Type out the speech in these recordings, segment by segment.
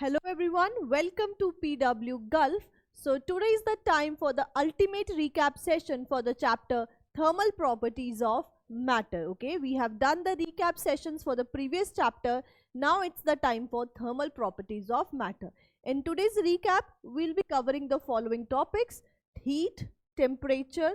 Hello everyone, welcome to PW Gulf. So today is the time for the ultimate recap session for the chapter Thermal Properties of Matter. Okay, we have done the recap sessions for the previous chapter. Now it's the time for thermal properties of matter. In today's recap, we'll be covering the following topics: heat, temperature,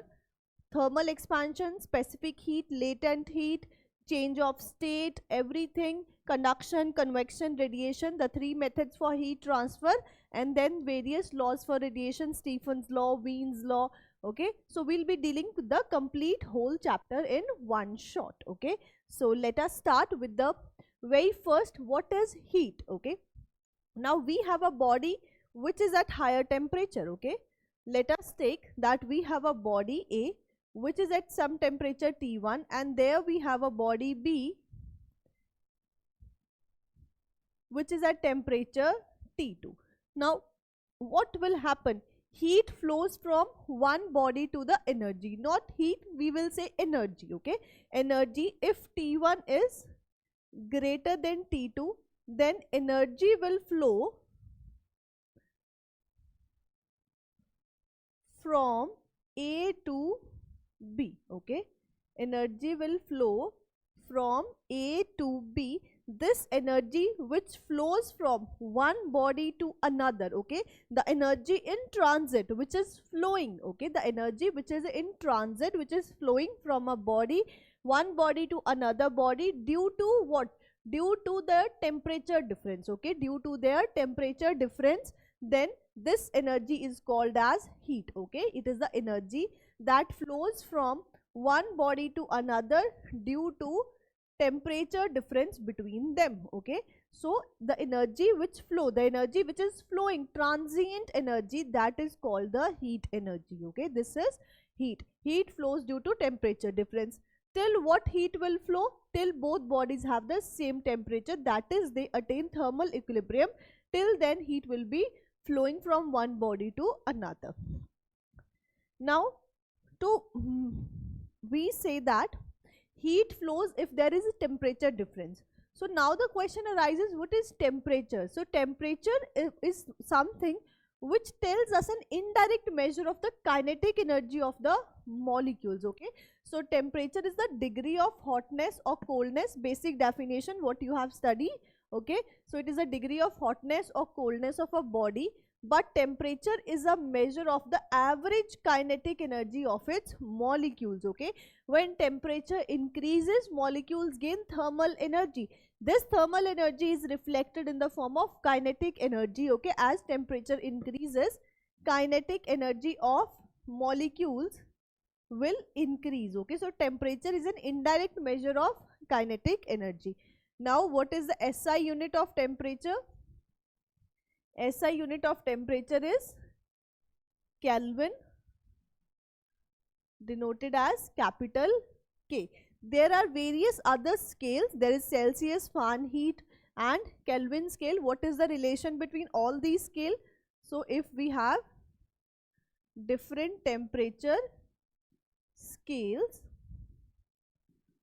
thermal expansion, specific heat, latent heat, change of state, everything, conduction, convection, radiation, the three methods for heat transfer, and then various laws for radiation, Stephen's law, Wien's law. Okay, so we'll be dealing with the complete whole chapter in one shot. Okay, so let us start with the very first. What is heat? Okay, now we have a body which is at higher temperature. Okay, let us take that we have a body A which is at some temperature T1, and there we have a body B which is at temperature T2. Now what will happen? Heat flows from one body to the energy, not heat, we will say energy. Okay, energy, if T1 is greater than T2, then energy will flow from A to B. Okay, energy will flow from A to B. This energy which flows from one body to another, okay, the energy in transit which is flowing, okay, the energy which is in transit which is flowing from a body, one body to another body, due to what? Due to the temperature difference. Okay, due to their temperature difference, then this energy is called as heat. Okay, it is the energy that flows from one body to another due to temperature difference between them. Okay, so the energy which flow, the energy which is flowing, transient energy, that is called the heat energy. Okay, this is heat. Heat flows due to temperature difference. Till what heat will flow? Till both bodies have the same temperature, that is they attain thermal equilibrium. Till then heat will be flowing from one body to another. Now we say that heat flows if there is a temperature difference. So now the question arises, what is temperature? So temperature is something which tells us an indirect measure of the kinetic energy of the molecules. Okay, so temperature is the degree of hotness or coldness, basic definition what you have studied. Okay, so it is a degree of hotness or coldness of a body, but temperature is a measure of the average kinetic energy of its molecules. Okay, when temperature increases, molecules gain thermal energy. This thermal energy is reflected in the form of kinetic energy. Okay, as temperature increases, kinetic energy of molecules will increase. Okay, so temperature is an indirect measure of kinetic energy. Now what is the SI unit of temperature? SI unit of temperature is Kelvin, denoted as capital K. There are various other scales. There is Celsius, Fahrenheit and Kelvin scale. What is the relation between all these scales? So if we have different temperature scales,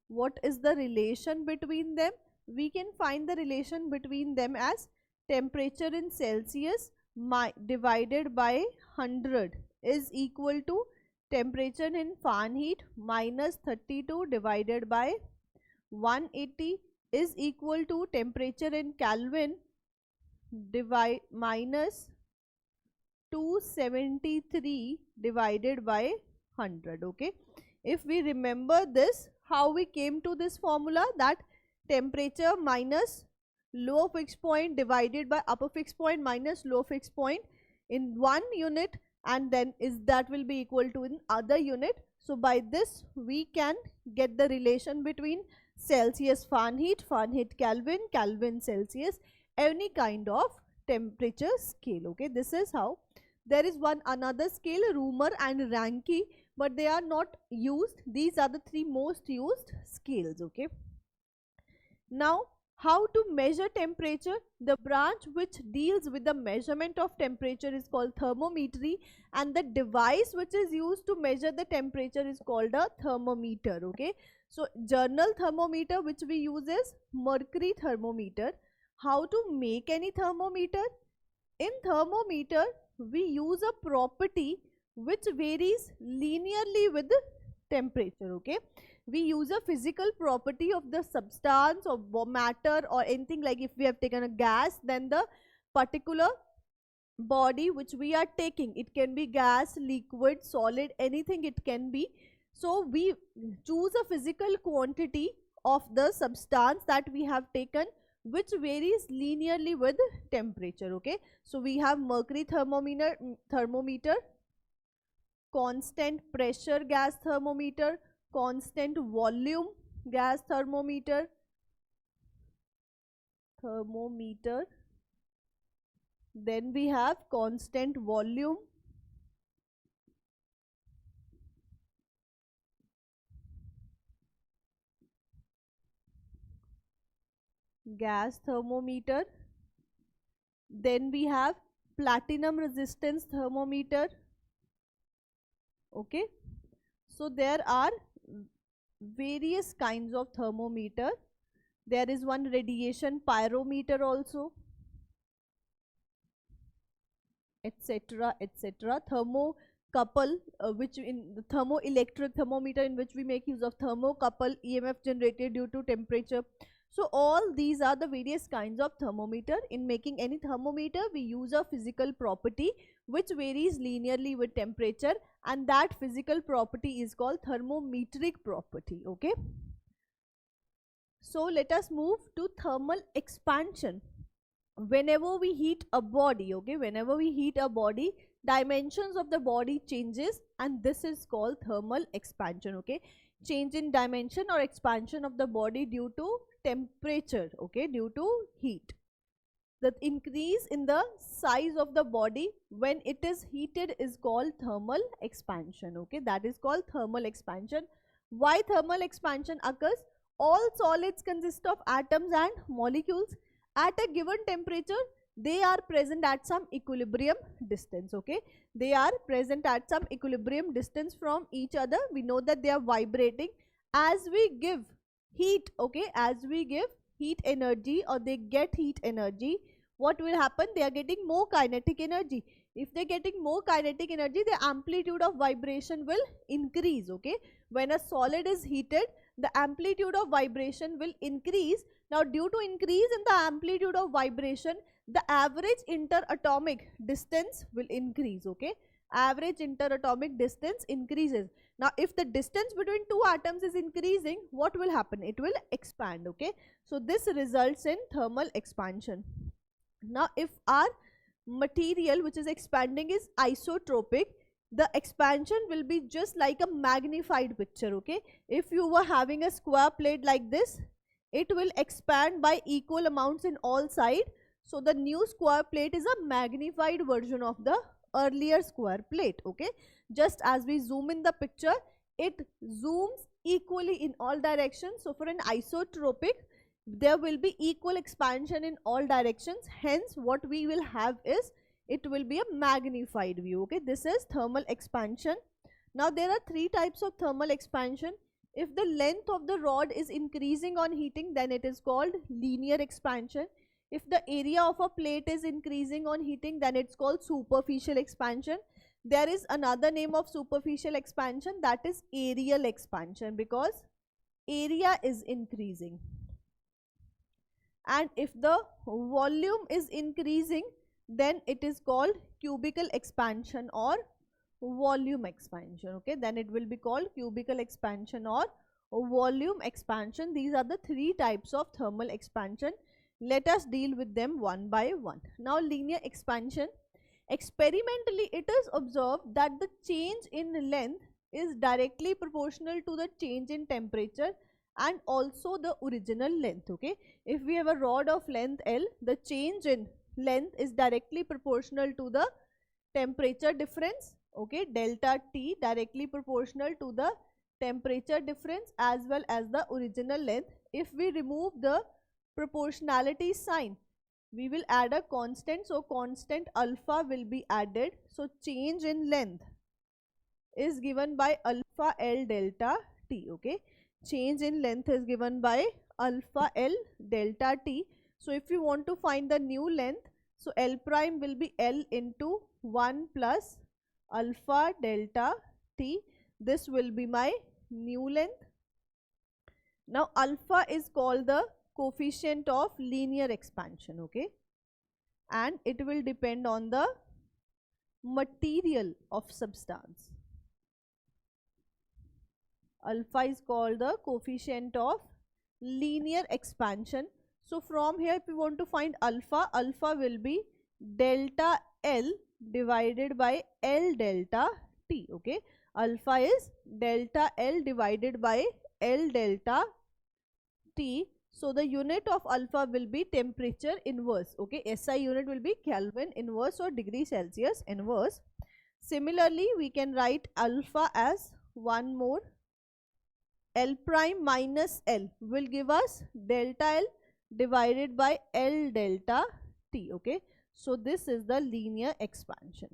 what is the relation between them? We can find the relation between them as temperature in Celsius divided by 100 is equal to temperature in Fahrenheit minus 32 divided by 180 is equal to temperature in Kelvin minus 273 divided by 100. Okay, if we remember this, how we came to this formula, that temperature minus lower fixed point divided by upper fixed point minus lower fixed point in one unit, and then that will be equal to in other unit. So by this we can get the relation between Celsius Fahrenheit, Fahrenheit Kelvin, Kelvin Celsius, any kind of temperature scale. Okay, this is how. There is one another scale, Rumer and Rankine, but they are not used. These are the three most used scales. Okay, now how to measure temperature? The branch which deals with the measurement of temperature is called thermometry, and the device which is used to measure the temperature is called a thermometer. Okay, so journal thermometer which we use is mercury thermometer. how to make any thermometer? In thermometer, we use a property which varies linearly with the temperature, okay? We use a physical property of the substance or matter or anything, like if we have taken a gas, then the particular body which we are taking, it can be gas, liquid, solid, anything it can be. So we choose a physical quantity of the substance that we have taken, which varies linearly with temperature, okay? So we have mercury thermometer, constant pressure gas thermometer, constant volume gas thermometer, then we have constant volume, gas thermometer, then we have platinum resistance thermometer, okay? So there are various kinds of thermometer. There is one radiation pyrometer also, etc, etc. Thermocouple, which in the thermoelectric thermometer, in which we make use of thermocouple, EMF generated due to temperature. So all these are the various kinds of thermometer. In making any thermometer, we use a physical property which varies linearly with temperature, and that physical property is called thermometric property, okay? So let us move to thermal expansion. Whenever we heat a body, okay, whenever we heat a body, dimensions of the body changes, and this is called thermal expansion, okay? Change in dimension or expansion of the body due to temperature, okay, due to heat. The increase in the size of the body when it is heated is called thermal expansion, okay? That is called thermal expansion. Why thermal expansion occurs? All solids consist of atoms and molecules. At a given temperature, they are present at some equilibrium distance, okay? They are present at some equilibrium distance from each other. We know that they are vibrating. As we give heat, okay, as we give heat energy, or they get heat energy, what will happen? They are getting more kinetic energy. If they are getting more kinetic energy, the amplitude of vibration will increase, okay? When a solid is heated, the amplitude of vibration will increase. Now due to increase in the amplitude of vibration, the average interatomic distance will increase, okay? Average interatomic distance increases. Now if the distance between two atoms is increasing, what will happen? It will expand, okay? So this results in thermal expansion. Now if our material which is expanding is isotropic, the expansion will be just like a magnified picture, okay? If you were having a square plate like this, it will expand by equal amounts in all sides. So the new square plate is a magnified version of the earlier square plate, okay? Just as we zoom in the picture, it zooms equally in all directions. So for an isotropic, there will be equal expansion in all directions. Hence what we will have is, it will be a magnified view, okay? This is thermal expansion. Now there are three types of thermal expansion. If the length of the rod is increasing on heating, then it is called linear expansion. If the area of a plate is increasing on heating, then it's called superficial expansion. There is another name of superficial expansion, that is areal expansion, because area is increasing. And if the volume is increasing, then it is called cubical expansion or volume expansion, okay? Then it will be called cubical expansion or volume expansion. These are the three types of thermal expansion. Let us deal with them one by one. Now linear expansion. Experimentally, it is observed that the change in length is directly proportional to the change in temperature and also the original length, okay? If we have a rod of length L, the change in length is directly proportional to the temperature difference, okay? Delta T, directly proportional to the temperature difference as well as the original length. If we remove the proportionality sign, we will add a constant, so constant alpha will be added. So change in length is given by alpha L delta T, okay? Change in length is given by alpha L delta T. So if you want to find the new length, so L prime will be L into 1 plus alpha delta t. This will be my new length. Now alpha is called the coefficient of linear expansion, okay, and it will depend on the material of substance. Alpha is called the coefficient of linear expansion. So from here, if we want to find alpha, alpha will be delta L divided by L delta T, okay. Alpha is delta L divided by L delta T. So the unit of alpha will be temperature inverse, okay. SI unit will be Kelvin inverse or degree Celsius inverse. Similarly, we can write alpha as one more. L prime minus L will give us delta L divided by L delta T, okay. So this is the linear expansion.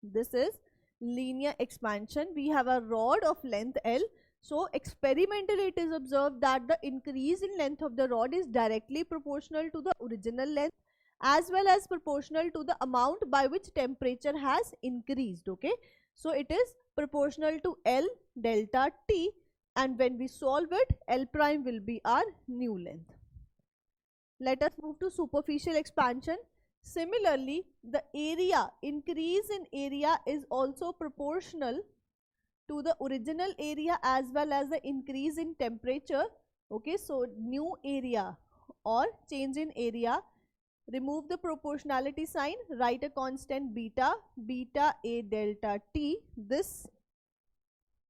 This is linear expansion. We have a rod of length L. So experimentally it is observed that the increase in length of the rod is directly proportional to the original length as well as proportional to the amount by which temperature has increased, okay. So it is proportional to L delta T, and when we solve it, L prime will be our new length. Let us move to superficial expansion. Similarly, the area, increase in area is also proportional to the original area as well as the increase in temperature, okay. So new area or change in area, remove the proportionality sign, write a constant beta, beta A delta T. This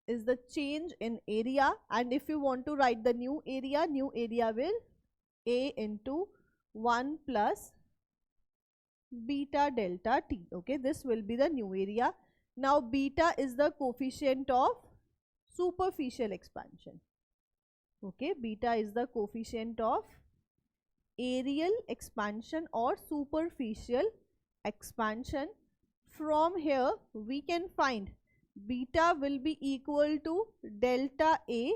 is the change in area, and if you want to write the new area will A into 1 plus beta delta T, okay. This will be the new area. Now beta is the coefficient of superficial expansion, okay. Beta is the coefficient of areal expansion or superficial expansion. From here we can find beta will be equal to delta A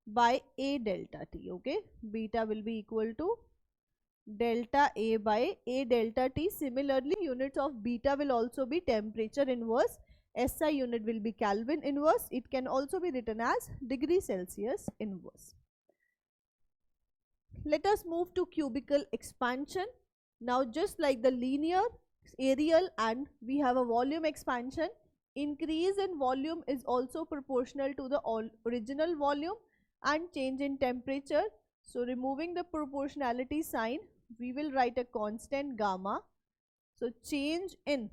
by A delta T, okay. Beta will be equal to delta A by A delta T. Similarly, units of beta will also be temperature inverse. SI unit will be Kelvin inverse. It can also be written as degree Celsius inverse. Let us move to cubical expansion. Now just like the linear, areal, and we have a volume expansion, increase in volume is also proportional to the original volume and change in temperature. So removing the proportionality sign, we will write a constant gamma. So change in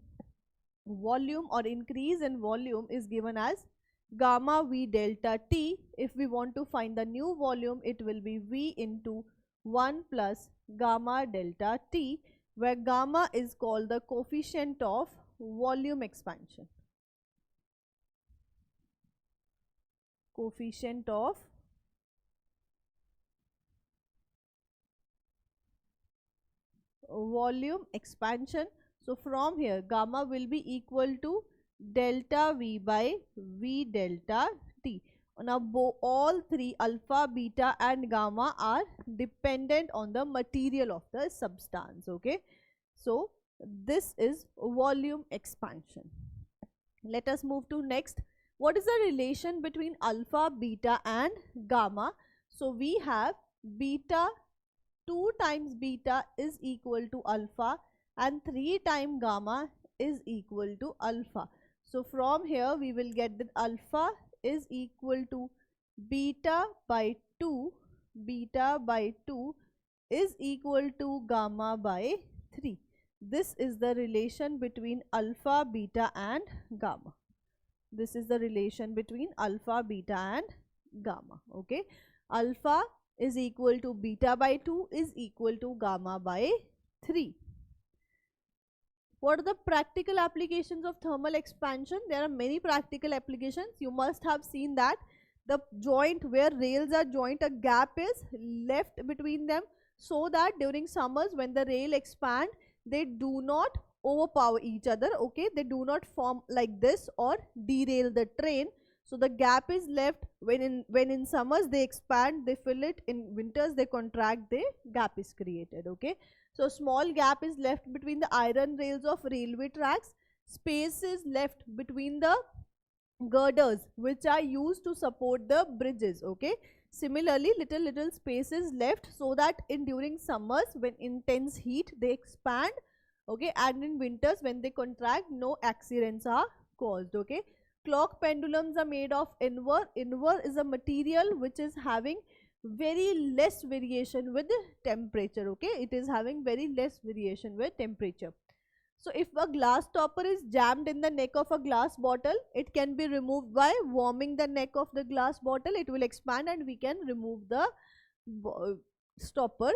volume or increase in volume is given as gamma V delta T. If we want to find the new volume, it will be V into 1 plus gamma delta T, where gamma is called the coefficient of volume expansion. Coefficient of volume expansion. So from here gamma will be equal to delta V by V delta T. Now all three, alpha, beta and gamma, are dependent on the material of the substance, okay. So this is volume expansion. Let us move to next. What is the relation between alpha, beta and gamma? So we have beta, 2 times beta is equal to alpha and 3 times gamma is equal to alpha. So from here we will get that alpha is equal to beta by 2, beta by 2 is equal to gamma by 3. This is the relation between alpha, beta and gamma. This is the relation between alpha, beta and gamma, okay. Alpha is equal to beta by 2 is equal to gamma by 3. What are the practical applications of thermal expansion? There are many practical applications. You must have seen that the joint where rails are joint, a gap is left between them, so that during summers when the rail expand, they do not overpower each other, okay. They do not form like this or derail the train. So the gap is left. When in summers they expand, they fill it. In winters they contract, the gap is created. Okay, so small gap is left between the iron rails of railway tracks. Space is left between the girders which are used to support the bridges. Okay, similarly little space is left so that in during summers when intense heat they expand. Okay, and in winters when they contract, no accidents are caused. Okay, clock pendulums are made of invar. Invar is a material which is having very less variation with temperature. Okay, it is having very less variation with temperature. So if a glass topper is jammed in the neck of a glass bottle, it can be removed by warming the neck of the glass bottle. It will expand and we can remove the stopper.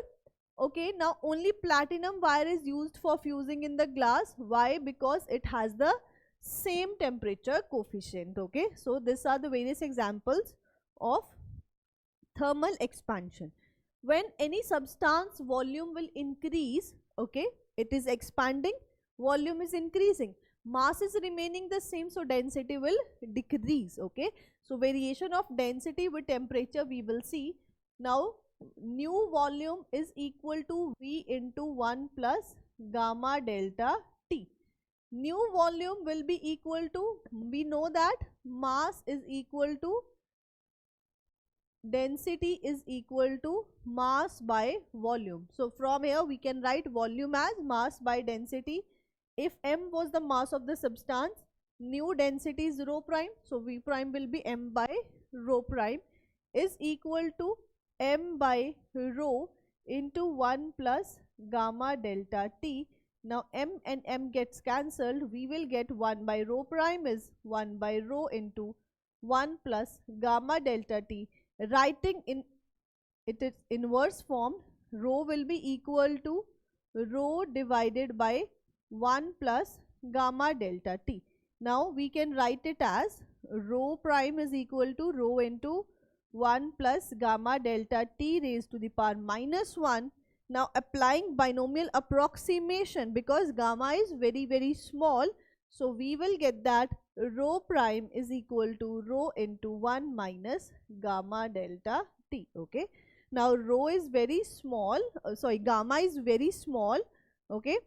Okay, now only platinum wire is used for fusing in the glass. Why? Because it has the same temperature coefficient. Okay, so these are the various examples of thermal expansion. When any substance volume will increase, okay, it is expanding, volume is increasing, mass is remaining the same, so density will decrease. Okay, so variation of density with temperature we will see. Now new volume is equal to V into 1 plus gamma delta T. New volume will be equal to, we know that mass is equal to density is equal to mass by volume. So from here we can write volume as mass by density. If m was the mass of the substance, new density is rho prime, so V prime will be m by rho prime is equal to m by rho into 1 plus gamma delta T. Now m and m gets cancelled, we will get 1 by rho prime is 1 by rho into 1 plus gamma delta T. Writing in its inverse form, rho will be equal to rho divided by 1 plus gamma delta T. Now we can write it as rho prime is equal to rho into 1 plus gamma delta T raised to the power minus 1. Now applying binomial approximation, because gamma is very small, so we will get that rho prime is equal to rho into 1 minus gamma delta T. Okay, now rho is very small, gamma is very small. Okay,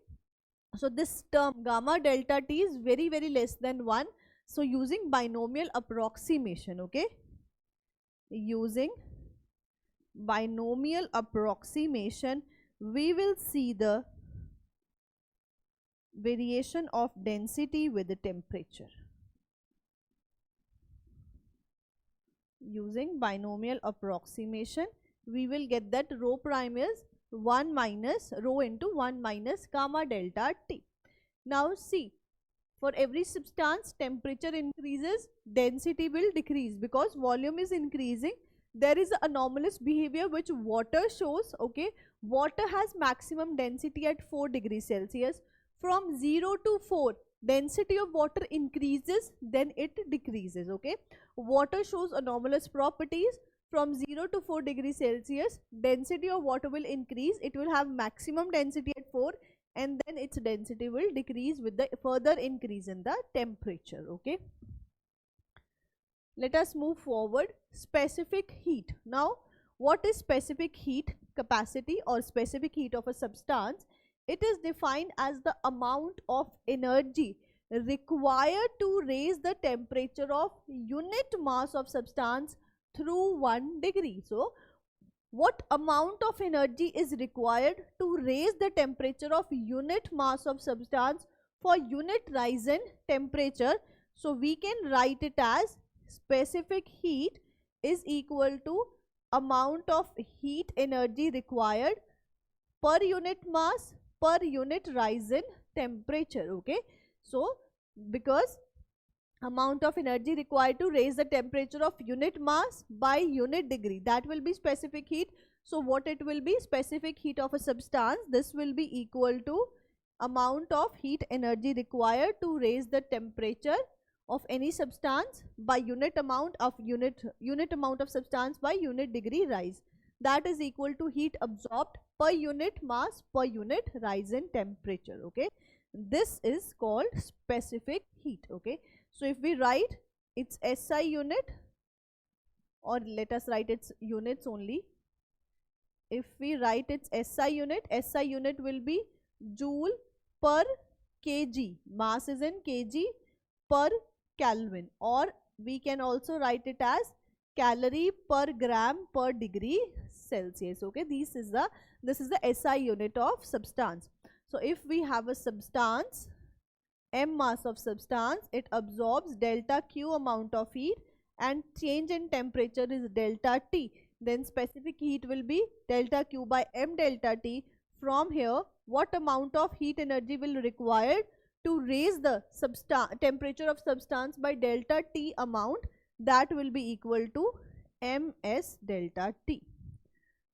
so this term gamma delta T is very less than 1. So using binomial approximation, okay, using binomial approximation, we will see the variation of density with the temperature. Using binomial approximation, we will get that rho prime is 1 minus rho into 1 minus gamma delta T. Now see, for every substance temperature increases, density will decrease because volume is increasing. There is an anomalous behavior which water shows. Okay, water has maximum density at 4 degrees Celsius. From 0 to 4, density of water increases, then it decreases. Okay, water shows anomalous properties. From 0 to 4 degrees Celsius, density of water will increase. It will have maximum density at 4, and then its density will decrease with the further increase in the temperature. Okay, let us move forward. Specific heat. Now what is specific heat capacity or specific heat of a substance? It is defined as the amount of energy required to raise the temperature of unit mass of substance through 1 degree. So what amount of energy is required to raise the temperature of unit mass of substance for unit rise in temperature? So we can write it as specific heat is equal to amount of heat energy required per unit mass per unit rise in temperature. Okay, so because amount of energy required to raise the temperature of unit mass by unit degree, that will be specific heat. So what it will be? Specific heat of a substance, this will be equal to amount of heat energy required to raise the temperature of any substance by unit amount of substance by unit degree rise. That is equal to heat absorbed per unit mass per unit rise in temperature. Okay, this is called specific heat. Okay, so if we write its SI unit, or let us write its units only. If we write its SI unit will be joule per kg. Mass is in kg per Kelvin, or we can also write it as calorie per gram per degree Celsius. Okay, this is the SI unit of substance. So if we have a substance, m mass of substance, it absorbs delta Q amount of heat and change in temperature is delta T. Then specific heat will be delta Q by m delta T. From here, what amount of heat energy will required to raise the temperature of substance by delta T amount, that will be equal to ms delta T.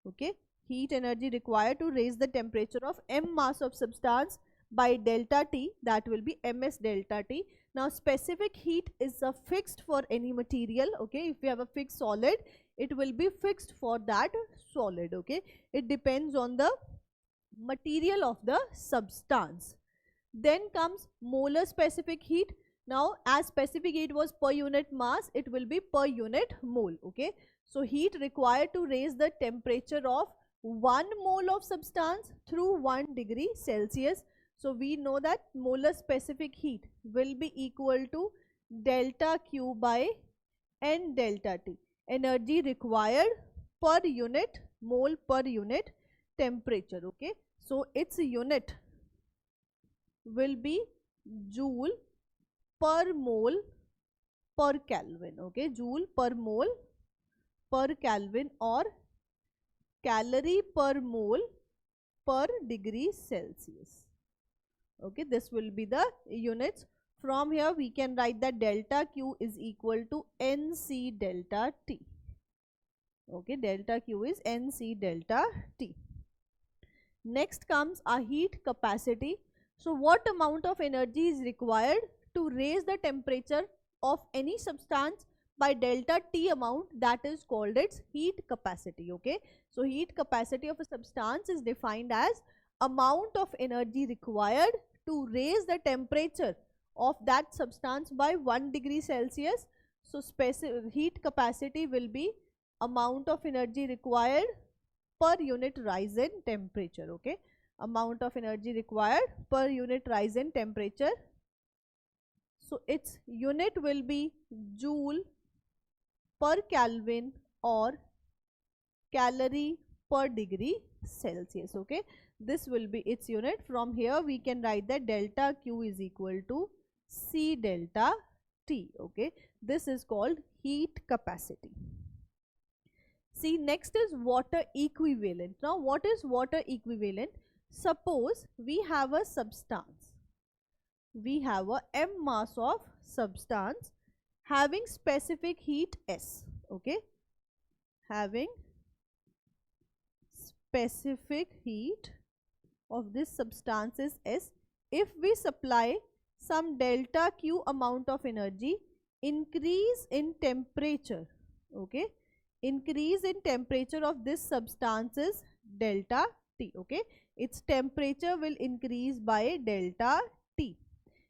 Okay, heat energy required to raise the temperature of m mass of substance by delta T, that will be ms delta T. Now specific heat is a fixed for any material. Okay, if we have a fixed solid, it will be fixed for that solid. Okay, it depends on the material of the substance. Then comes molar specific heat. Now as specific heat was per unit mass, it will be per unit mole. Okay, so heat required to raise the temperature of 1 mole of substance through 1 degree Celsius. So we know that molar specific heat will be equal to delta Q by N delta T. Energy required per unit mole per unit temperature. Okay, so its unit will be joule per mole per Kelvin. Okay, joule per mole per Kelvin, or calorie per mole per degree Celsius. Okay, this will be the units. From here we can write that delta Q is equal to NC delta T. Okay, delta Q is NC delta T. Next comes our heat capacity. So what amount of energy is required to raise the temperature of any substance by delta T amount, that is called its heat capacity. Okay, so heat capacity of a substance is defined as amount of energy required to raise the temperature of that substance by 1 degree Celsius. So specific heat capacity will be amount of energy required per unit rise in temperature. Okay, amount of energy required per unit rise in temperature. So its unit will be joule per Kelvin or calorie per degree Celsius. Okay, this will be its unit. From here we can write that delta Q is equal to C delta T. Okay, this is called heat capacity. See, next is water equivalent. Now what is water equivalent? Suppose we have a substance, we have a m mass of substance having specific heat S. Okay, having specific heat of this substance is S. If we supply some delta Q amount of energy, increase in temperature. Okay, increase in temperature of this substance is delta T. Okay, its temperature will increase by delta T.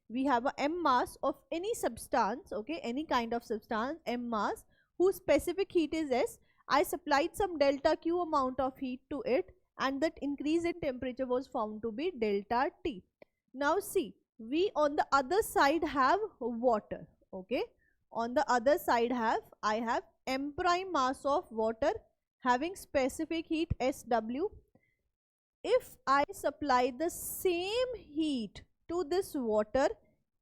We have a m mass of any substance. Okay, any kind of substance, m mass, whose specific heat is S. I supplied some delta Q amount of heat to it, and that increase in temperature was found to be delta T. Now see, we on the other side have water. Okay, on the other side I have m prime mass of water having specific heat SW. If I supply the same heat to this water,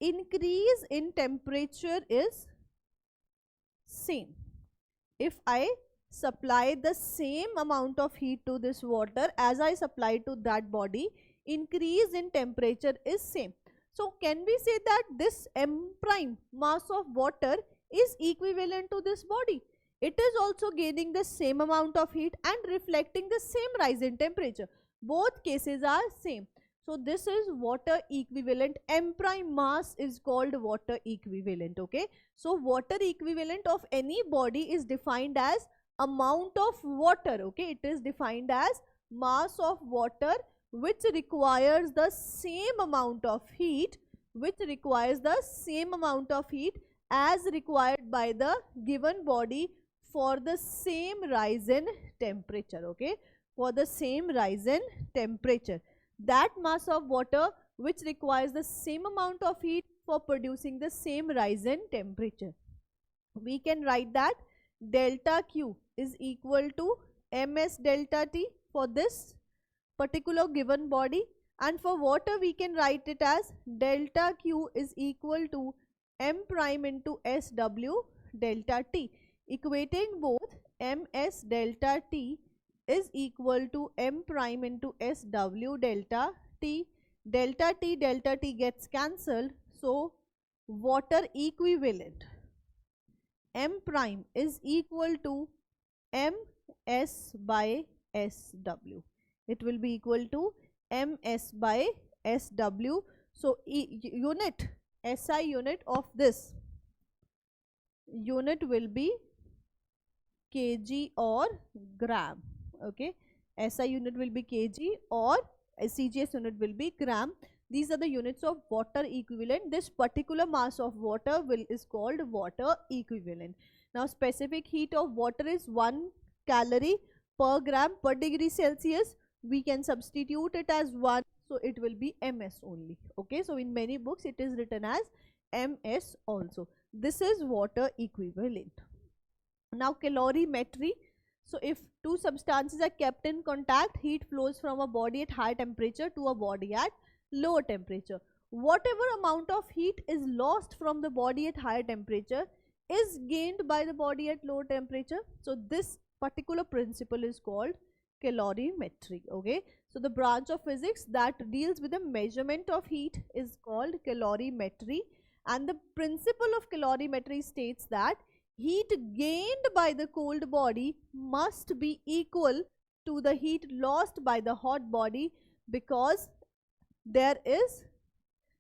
increase in temperature is same. If I supply the same amount of heat to this water as I supply to that body, increase in temperature is same. So can we say that this m prime mass of water is equivalent to this body? It is also gaining the same amount of heat and reflecting the same rise in temperature. Both cases are same. So this is water equivalent. M prime mass is called water equivalent. Okay, so water equivalent of any body is defined as amount of water. Okay, it is defined as mass of water which requires the same amount of heat, as required by the given body for the same rise in temperature. Okay, for the same rise in temperature, that mass of water which requires the same amount of heat for producing the same rise in temperature. We can write that delta Q is equal to ms delta T for this particular given body, and for water we can write it as delta Q is equal to m prime into SW delta T, equating both ms delta T is equal to m prime into SW delta T. Delta T gets cancelled, so water equivalent m prime is equal to ms by SW. It will be equal to ms by SW. So unit, SI unit of this unit will be kg or gram. Okay, SI unit will be kg or CGS unit will be gram. These are the units of water equivalent. This particular mass of water is called water equivalent. Now specific heat of water is 1 calorie per gram per degree Celsius. We can substitute it as 1, so it will be ms only. Okay, so in many books it is written as ms also. This is water equivalent. Now calorimetry. So if two substances are kept in contact, heat flows from a body at high temperature to a body at lower temperature. Whatever amount of heat is lost from the body at higher temperature is gained by the body at lower temperature. So this particular principle is called calorimetry. Okay, so the branch of physics that deals with the measurement of heat is called calorimetry, and the principle of calorimetry states that heat gained by the cold body must be equal to the heat lost by the hot body, because there is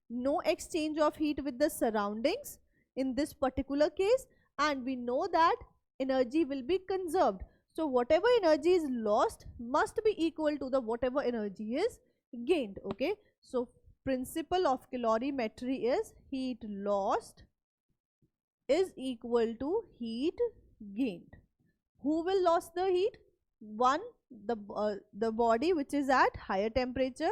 no exchange of heat with the surroundings in this particular case, and we know that energy will be conserved. So whatever energy is lost must be equal to the whatever energy is gained. Okay, so principle of calorimetry is heat lost is equal to heat gained. Who will lose the heat? One, the body which is at higher temperature.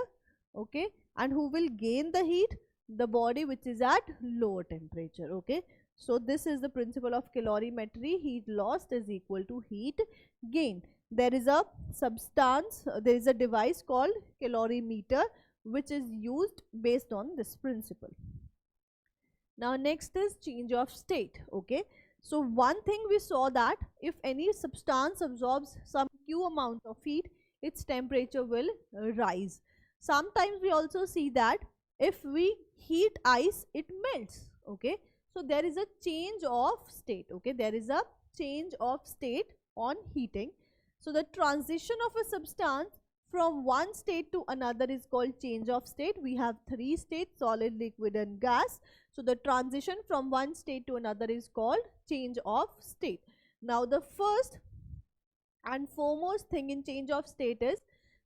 Okay, and who will gain the heat? The body which is at lower temperature. Okay, so this is the principle of calorimetry. Heat lost is equal to heat gained. There is a substance, there is a device called calorimeter which is used based on this principle. Now next is change of state. Okay, so one thing we saw that if any substance absorbs some Q amount of heat, its temperature will rise. Sometimes we also see that if we heat ice, it melts. Okay, so there is a change of state. Okay, there is a change of state on heating. So the transition of a substance from one state to another is called change of state. We have 3 states: solid, liquid and gas. So the transition from one state to another is called change of state. Now the first and foremost thing in change of state is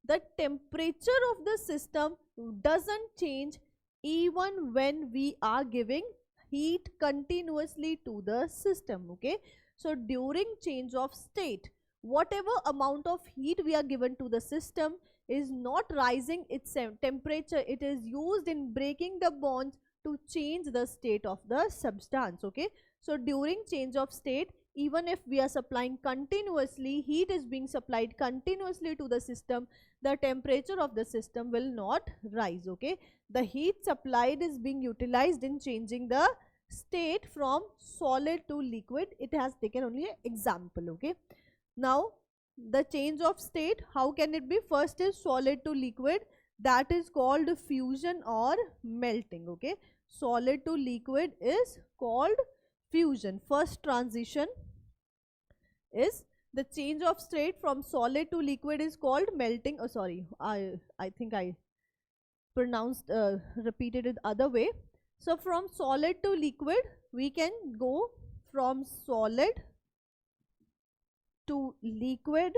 the temperature of the system doesn't change even when we are giving heat continuously to the system. Okay, so during change of state, whatever amount of heat we are given to the system is not rising its temperature. It is used in breaking the bonds to change the state of the substance. Okay, so during change of state, even if we are supplying continuously, heat is being supplied continuously to the system, the temperature of the system will not rise. Okay, the heat supplied is being utilized in changing the state from solid to liquid. It has taken only an example. Okay, now the change of state, how can it be? First is solid to liquid, that is called fusion or melting. Okay, solid to liquid is called fusion. First transition is the change of state from solid to liquid is called melting. Oh sorry, I think I pronounced repeated it other way. So from solid to liquid, we can go from solid to liquid,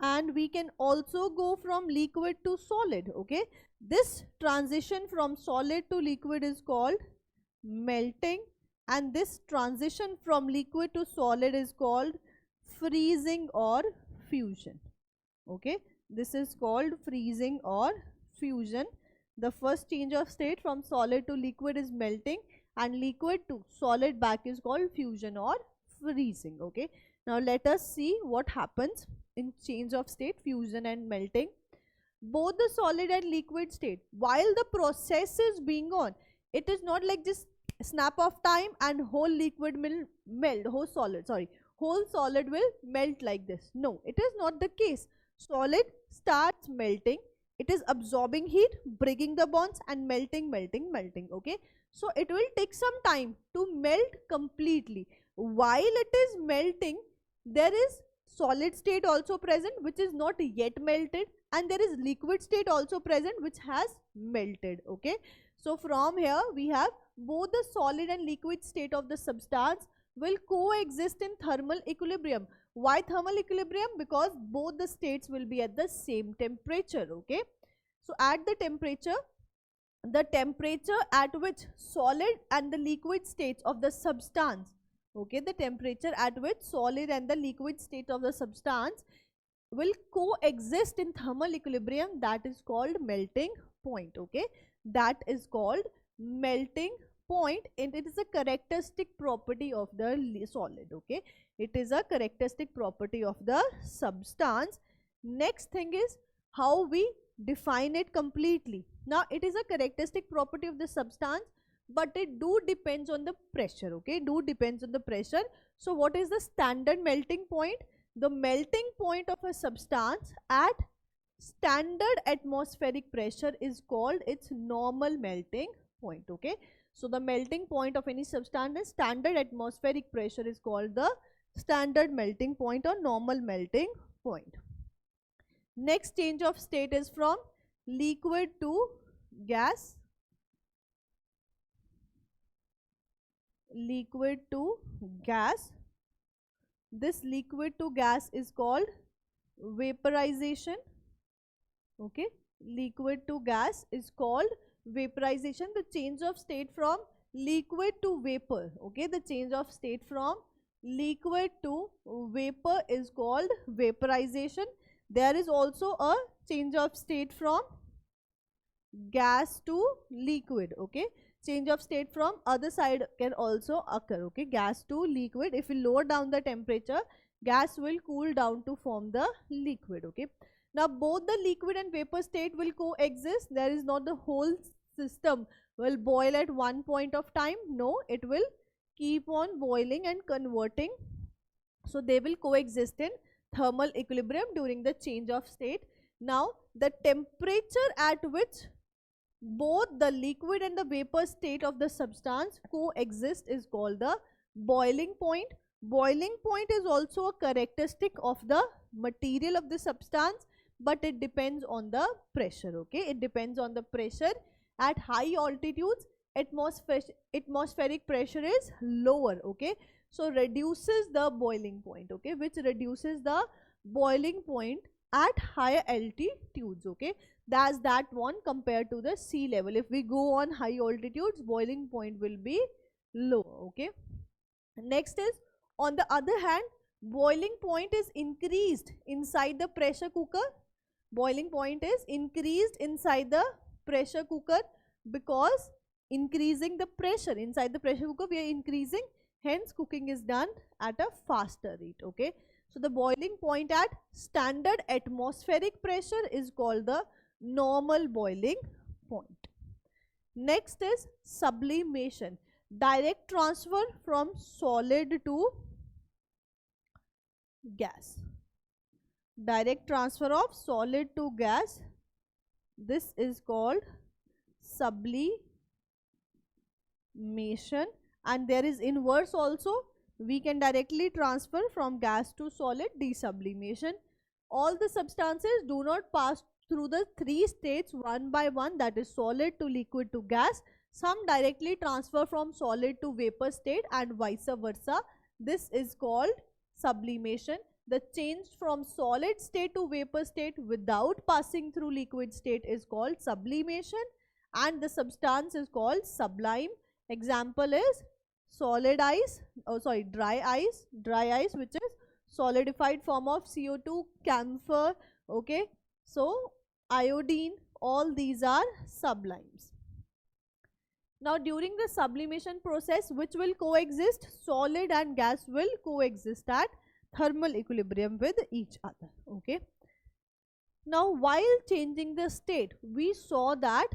and we can also go from liquid to solid. Okay, this transition from solid to liquid is called melting, and this transition from liquid to solid is called freezing or fusion. Okay, this is called freezing or fusion. The first change of state from solid to liquid is melting, and liquid to solid back is called fusion or freezing. Okay, now let us see what happens in change of state, fusion and melting. Both the solid and liquid state, while the process is being on, it is not like just snap of time and whole liquid will melt, whole solid will melt like this. No, it is not the case. Solid starts melting, it is absorbing heat, breaking the bonds and melting. Okay, so it will take some time to melt completely. While it is melting, there is solid state also present which is not yet melted, and there is liquid state also present which has melted. Okay, so from here we have both the solid and liquid state of the substance will coexist in thermal equilibrium. Why thermal equilibrium? Because both the states will be at the same temperature. Okay, so at the temperature at which solid and the liquid states of the substance, okay, the temperature at which solid and the liquid state of the substance will coexist in thermal equilibrium, that is called melting point. Okay, that is called melting point, and it is a characteristic property of the solid. Okay, it is a characteristic property of the substance. Next thing is how we define it completely. Now it is a characteristic property of the substance, but it do depends on the pressure. Okay, do depends on the pressure. So what is the standard melting point? The melting point of a substance at standard atmospheric pressure is called its normal melting point. Okay, so the melting point of any substance at standard atmospheric pressure is called the standard melting point or normal melting point. Next change of state is from liquid to gas. Liquid to gas. This liquid to gas is called vaporization. Okay, liquid to gas is called vaporization. The change of state from liquid to vapor, okay, the change of state from liquid to vapor is called vaporization. There is also a change of state from gas to liquid. Okay, change of state from other side can also occur. Okay, gas to liquid. If we lower down the temperature, gas will cool down to form the liquid. Okay, now both the liquid and vapor state will coexist. There is not the whole system will boil at one point of time. No, it will keep on boiling and converting. So they will coexist in thermal equilibrium during the change of state. Now the temperature at which both the liquid and the vapor state of the substance coexist is called the boiling point. Boiling point is also a characteristic of the material of the substance, but it depends on the pressure. Okay, it depends on the pressure. At high altitudes, atmospheric pressure is lower. Okay, so reduces the boiling point. Okay, which reduces the boiling point at higher altitudes. Okay, that's that one compared to the sea level. If we go on high altitudes, boiling point will be low. Okay, next is, on the other hand, boiling point is increased inside the pressure cooker. Boiling point is increased inside the pressure cooker because increasing the pressure inside the pressure cooker, we are increasing, hence cooking is done at a faster rate. Okay, so the boiling point at standard atmospheric pressure is called the normal boiling point. Next is sublimation, direct transfer from solid to gas. Direct transfer of solid to gas, this is called sublimation. And there is inverse also, we can directly transfer from gas to solid, desublimation. All the substances do not pass through the three states one by one, that is solid to liquid to gas. Some directly transfer from solid to vapor state and vice versa. This is called sublimation. The change from solid state to vapor state without passing through liquid state is called sublimation, and the substance is called sublime. Example is solid ice, dry ice which is solidified form of CO2, camphor, okay. So iodine, all these are sublimes. Now during the sublimation process, which will coexist? Solid and gas will coexist at thermal equilibrium with each other, okay. Now while changing the state, we saw that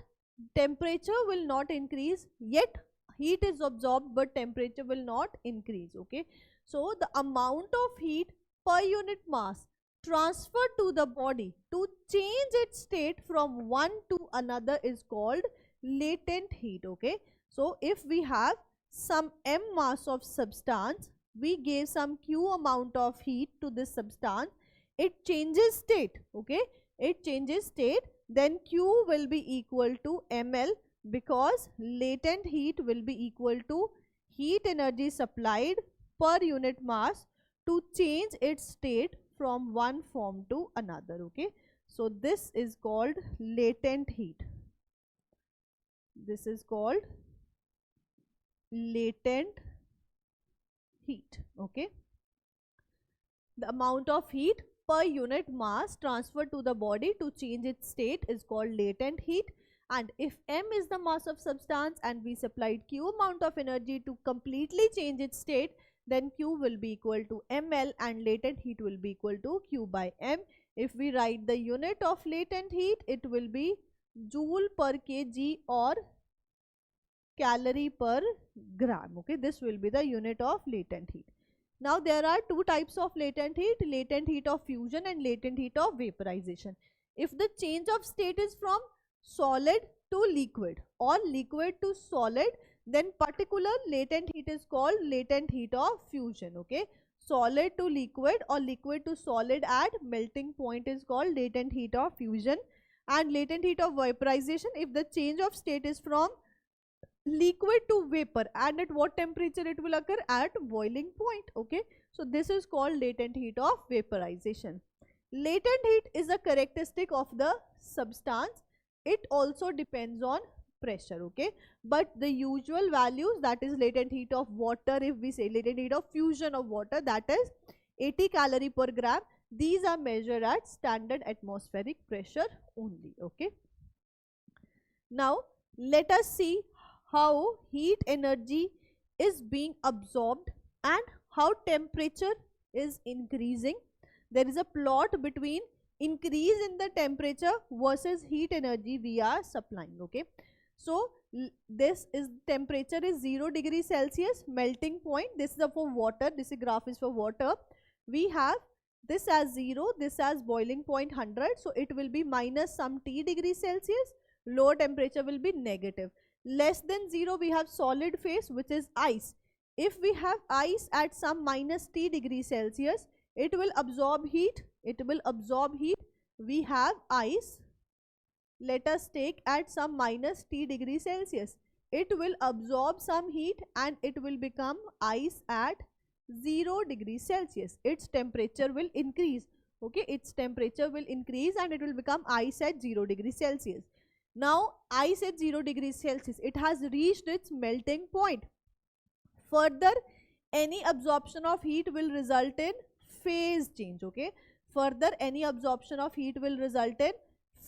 temperature will not increase, yet heat is absorbed but temperature will not increase, okay. So the amount of heat per unit mass transferred to the body to change its state from one to another is called latent heat, okay. So if we have some m mass of substance, we gave some q amount of heat to this substance, it changes state, okay, it changes state, then q will be equal to ml, because latent heat will be equal to heat energy supplied per unit mass to change its state from one form to another, okay. So this is called latent heat. This is called latent heat, okay. The amount of heat per unit mass transferred to the body to change its state is called latent heat. And if m is the mass of substance and we supplied q amount of energy to completely change its state, then q will be equal to ml and latent heat will be equal to q by m. If we write the unit of latent heat, it will be joule per kg or calorie per gram, okay. This will be the unit of latent heat. Now there are two types of latent heat of fusion and latent heat of vaporization. If the change of state is from solid to liquid or liquid to solid, then particular latent heat is called latent heat of fusion, okay. Solid to liquid or liquid to solid at melting point is called latent heat of fusion. And latent heat of vaporization, if the change of state is from liquid to vapor, and at what temperature it will occur? At boiling point, okay. So this is called latent heat of vaporization. Latent heat is a characteristic of the substance. It also depends on pressure, okay. But the usual values, that is latent heat of water, if we say latent heat of fusion of water, that is 80 calorie per gram. These are measured at standard atmospheric pressure only, okay. Now let us see how heat energy is being absorbed and how temperature is increasing. There is a plot between increase in the temperature versus heat energy we are supplying, okay. So this is temperature is 0 degree Celsius, melting point. This is for water, this graph is for water. We have this as 0, this as boiling point 100, so it will be minus some T degree Celsius. Lower temperature will be negative. Less than 0 we have solid phase, which is ice. If we have ice at some minus T degree Celsius, it will absorb heat, we have ice, let us take at some minus T degree Celsius, it will absorb some heat and it will become ice at 0 degree Celsius. Its temperature will increase, okay, its temperature will increase and it will become ice at 0 degree Celsius. Now ice at 0 degrees Celsius, it has reached its melting point. Further, any absorption of heat will result in phase change, okay. Further, any absorption of heat will result in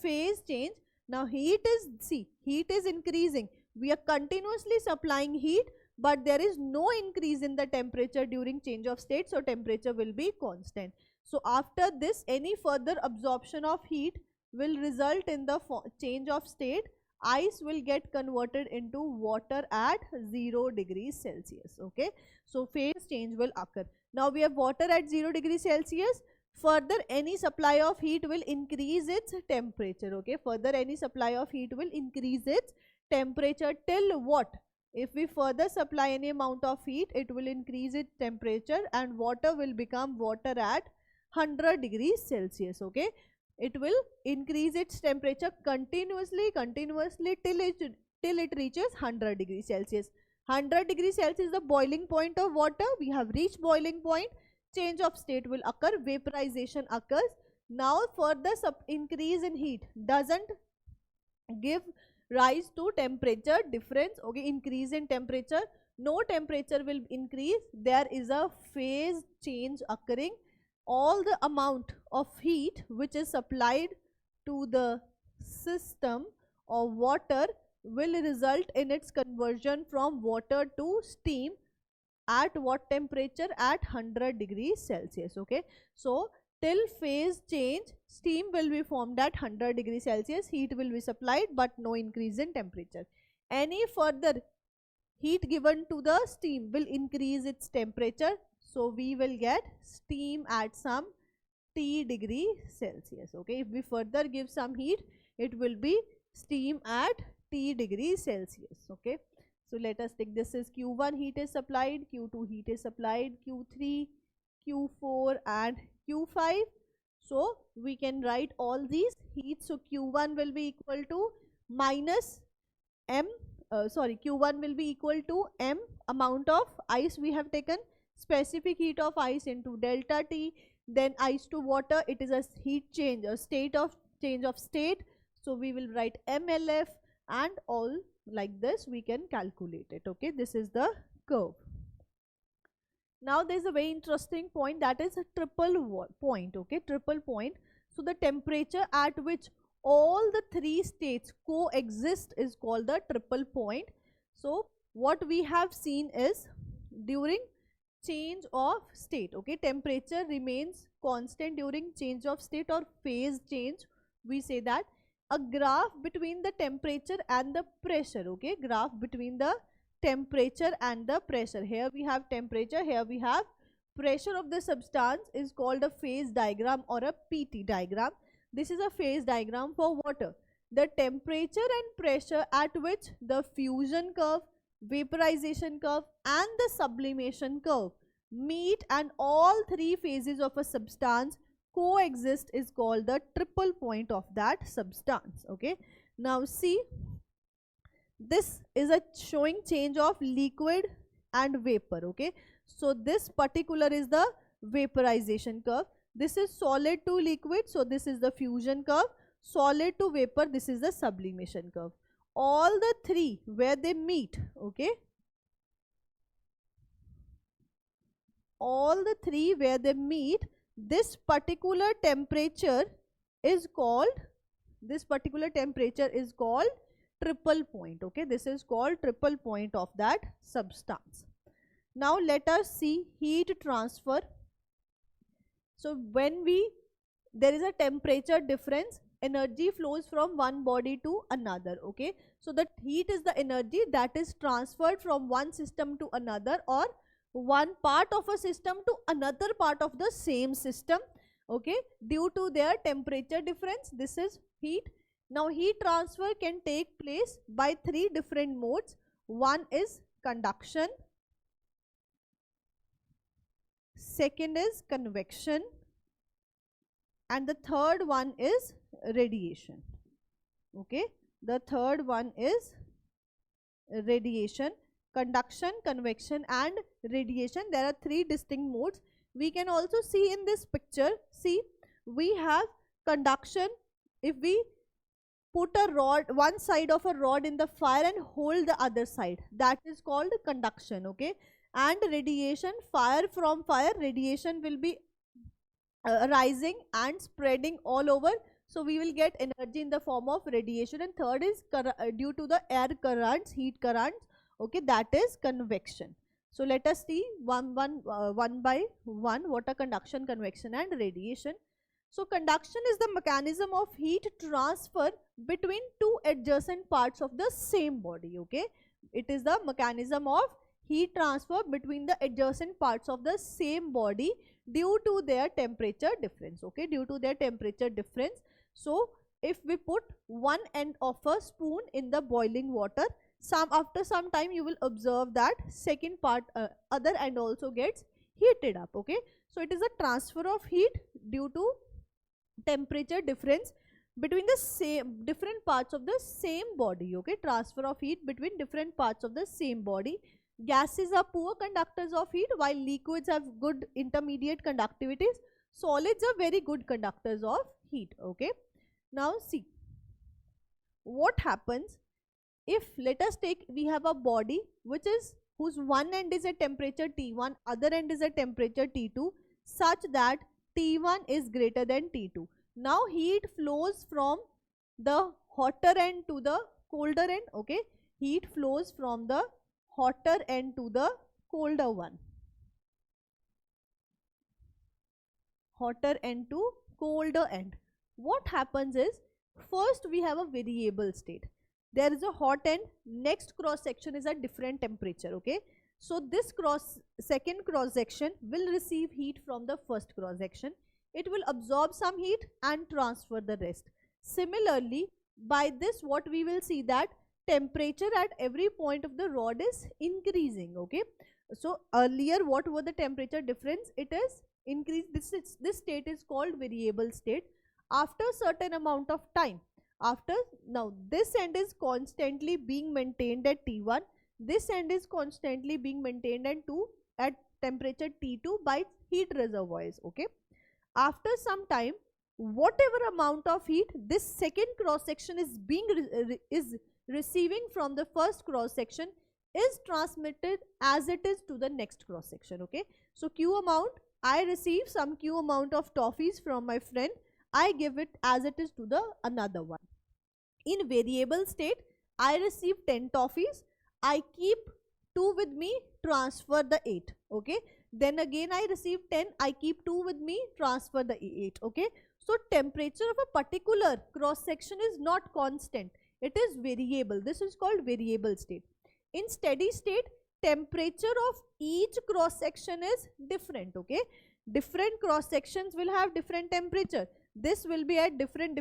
phase change. Now heat is increasing. We are continuously supplying heat, but there is no increase in the temperature during change of state, so temperature will be constant. So after this, any further absorption of heat will result in the change of state. Ice will get converted into water at 0 degrees Celsius, okay. So phase change will occur. Now we have water at 0 degrees Celsius. Further, any supply of heat will increase its temperature, okay. Further, any supply of heat will increase its temperature till what? If we further supply any amount of heat, it will increase its temperature and water will become water at 100 degrees Celsius, okay. It will increase its temperature continuously till it reaches 100 degrees Celsius. 100 degrees Celsius is the boiling point of water. We have reached boiling point. Change of state will occur, vaporization occurs. Now further increase in heat doesn't give rise to temperature difference, okay, increase in temperature. No temperature will increase, there is a phase change occurring. All the amount of heat which is supplied to the system of water will result in its conversion from water to steam at what temperature? At 100 degrees Celsius. Okay, so till phase change, steam will be formed at 100 degrees Celsius, heat will be supplied but no increase in temperature. Any further heat given to the steam will increase its temperature, so we will get steam at some T degree Celsius. Okay, if we further give some heat, it will be steam at T degree Celsius. Okay, so let us take, this is Q1 heat is supplied, Q2 heat is supplied, Q3, Q4 and Q5. So we can write all these heats. So Q1 will be equal to minus M, Q1 will be equal to M amount of ice we have taken, specific heat of ice into delta T, then ice to water, it is a heat change, a state of change of state, so we will write MLF, and all like this we can calculate it. Okay, this is the curve. Now there is a very interesting point, that is a triple point. Okay, triple point. So the temperature at which all the three states coexist is called the triple point. So what we have seen is, during change of state, okay, temperature remains constant during change of state or phase change, we say that a graph between the temperature and the pressure. Okay, graph between the temperature and the pressure. Here we have temperature, here we have pressure of the substance, is called a phase diagram or a PT diagram. This is a phase diagram for water. The temperature and pressure at which the fusion curve, vaporization curve and the sublimation curve meet and all three phases of a substance coexist is called the triple point of that substance. Okay, now see, this is a showing change of liquid and vapor. Okay, so this particular is the vaporization curve, this is solid to liquid, so this is the fusion curve, solid to vapor, this is the sublimation curve. All the three where they meet, okay, all the three where they meet, this particular temperature is called, triple point. Okay, this is called triple point of that substance. Now let us see heat transfer. So when there is a temperature difference, energy flows from one body to another. Okay, so the heat is the energy that is transferred from one system to another, or one part of a system to another part of the same system, okay, due to their temperature difference. This is heat. Now heat transfer can take place by three different modes. One is conduction, second is convection, and the third one is radiation. Okay, the third one is radiation. Conduction, convection and radiation, there are three distinct modes. We can also see in this picture, see, we have conduction. If we put a rod, one side of a rod in the fire and hold the other side, that is called conduction. Okay, and radiation, fire, from fire radiation will be rising and spreading all over, so we will get energy in the form of radiation. And third is due to the air currents, heat currents, okay, that is convection. So let us see one by one what are conduction, convection and radiation. So conduction is the mechanism of heat transfer between two adjacent parts of the same body. Okay, it is the mechanism of heat transfer between the adjacent parts of the same body due to their temperature difference. Okay, due to their temperature difference. So if we put one end of a spoon in the boiling water, after some time you will observe that second part, other end also gets heated up. Okay, so it is a transfer of heat due to temperature difference between the same different parts of the same body. Okay, transfer of heat between different parts of the same body. Gases are poor conductors of heat, while liquids have good intermediate conductivities. Solids are very good conductors of heat. Okay, now see what happens if let us take, we have a body which is whose one end is a temperature T1, other end is a temperature T2, such that T1 is greater than T2. Now heat flows from the hotter end to the colder end. Okay, heat flows from the hotter end to the colder one. Hotter end to colder end. What happens is, first we have a variable state. There is a hot end, next cross section is a different temperature. Okay, so this second cross section will receive heat from the first cross section. It will absorb some heat and transfer the rest. Similarly, by this what we will see, that temperature at every point of the rod is increasing. Okay, so earlier what were the temperature difference? It is increased. This state is called variable state. After certain amount of time, now this end is constantly being maintained at T1, this end is constantly being maintained at temperature T2 by heat reservoirs. Okay, after some time, whatever amount of heat this second cross section is receiving from the first cross section is transmitted as it is to the next cross section. Okay, so Q amount, I receive some Q amount of toffees from my friend, I give it as it is to the another one. In variable state, I receive 10 toffees, I keep 2 with me, transfer the 8. Okay, then again I receive 10, I keep 2 with me, transfer the 8. Okay, so temperature of a particular cross section is not constant, it is variable. This is called variable state. In steady state, temperature of each cross section is different. Okay, different cross sections will have different temperature. This will be at different.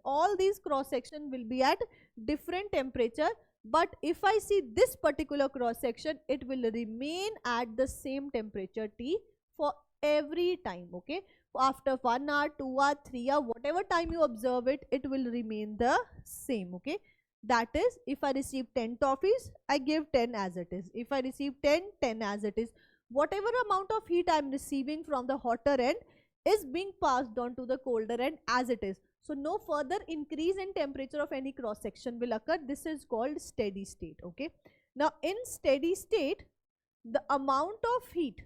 All these cross section will be at different temperature. But if I see this particular cross section, it will remain at the same temperature T for every time. Okay, after 1 hour, 2 hour, 3 hour, whatever time you observe it, it will remain the same. Okay, that is, if I receive 10 toffees, I give 10 as it is. If I receive 10, 10 as it is. Whatever amount of heat I am receiving from the hotter end is being passed on to the colder end as it is. So no further increase in temperature of any cross section will occur. This is called steady state. Okay, now in steady state, the amount of heat,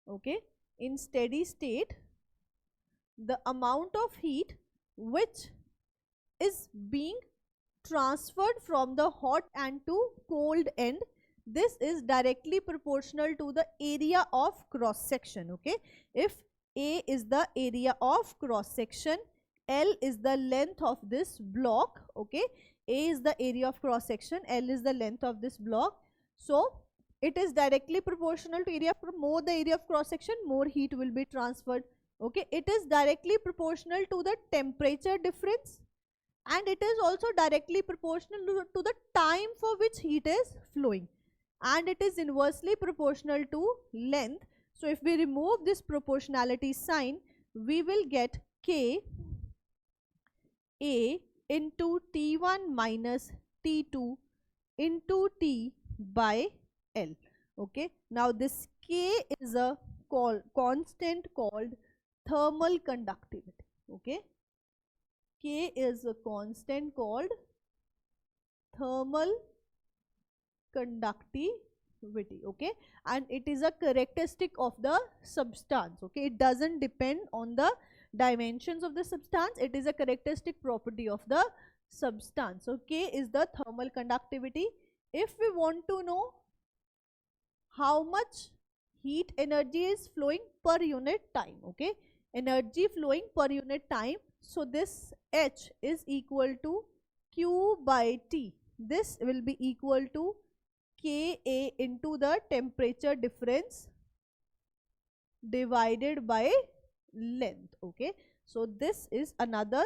okay, in steady state, the amount of heat which is being transferred from the hot end to cold end, this is directly proportional to the area of cross section. Okay, if A is the area of cross section, L is the length of this block. Okay, A is the area of cross section, L is the length of this block. So it is directly proportional to area. More the area of cross section, more heat will be transferred. Okay, it is directly proportional to the temperature difference, and it is also directly proportional to the time for which heat is flowing, and it is inversely proportional to length. So if we remove this proportionality sign, we will get K A into T1 minus T2 into T by L. Okay, now this K is a constant called thermal conductivity. Okay, K is a constant called thermal conductivity. Okay, and it is a characteristic of the substance. Okay, it doesn't depend on the dimensions of the substance, it is a characteristic property of the substance. So K is the thermal conductivity. If we want to know how much heat energy is flowing per unit time, okay, energy flowing per unit time, so this H is equal to Q by T. This will be equal to Ka into the temperature difference divided by length. Okay, so this is another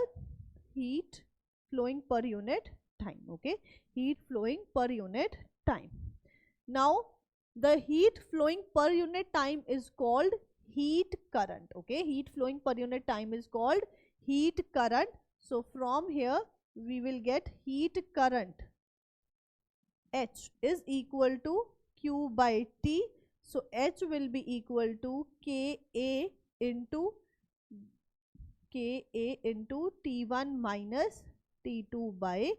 heat flowing per unit time. Okay, heat flowing per unit time. Now the heat flowing per unit time is called heat current. Okay, heat flowing per unit time is called heat current. So from here we will get heat current H is equal to Q by T. So H will be equal to Ka into T1 minus T2 by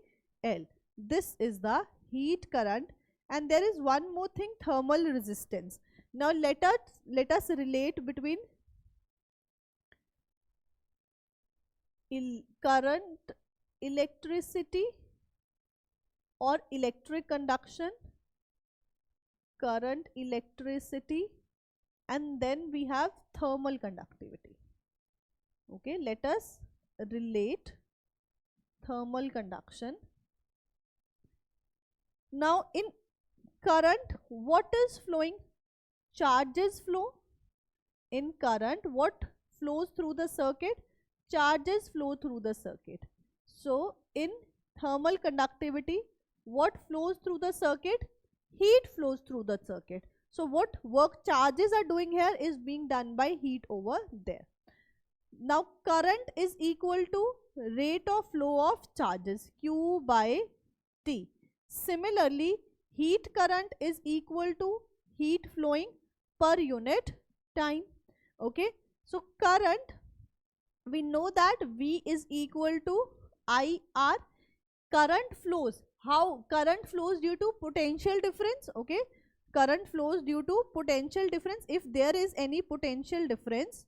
L. This is the heat current. And there is one more thing, thermal resistance. Now let us relate between current, electricity or electric conduction, current, electricity, and then we have thermal conductivity. Okay, let us relate thermal conduction. Now in current, what is flowing? Charges flow. In current, what flows through the circuit? Charges flow through the circuit. So in thermal conductivity, what flows through the circuit? Heat flows through the circuit. So what work charges are doing here is being done by heat over there. Now current is equal to rate of flow of charges, Q by T. Similarly, heat current is equal to heat flowing per unit time. Okay, so current, we know that V is equal to IR. Current flows. How? Current flows due to potential difference. Okay, current flows due to potential difference. If there is any potential difference,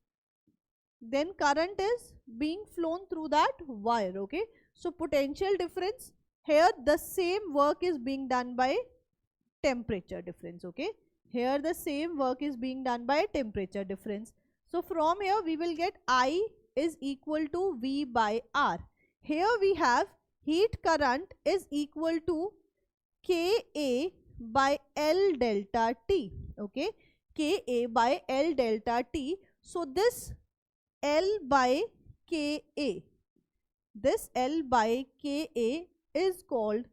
then current is being flown through that wire. Okay, so potential difference, here the same work is being done by temperature difference. Okay, here the same work is being done by temperature difference. So from here we will get I is equal to V by R. Here we have heat current is equal to Ka by L delta T. Okay, Ka by L delta T. So this L by Ka, this L by Ka is called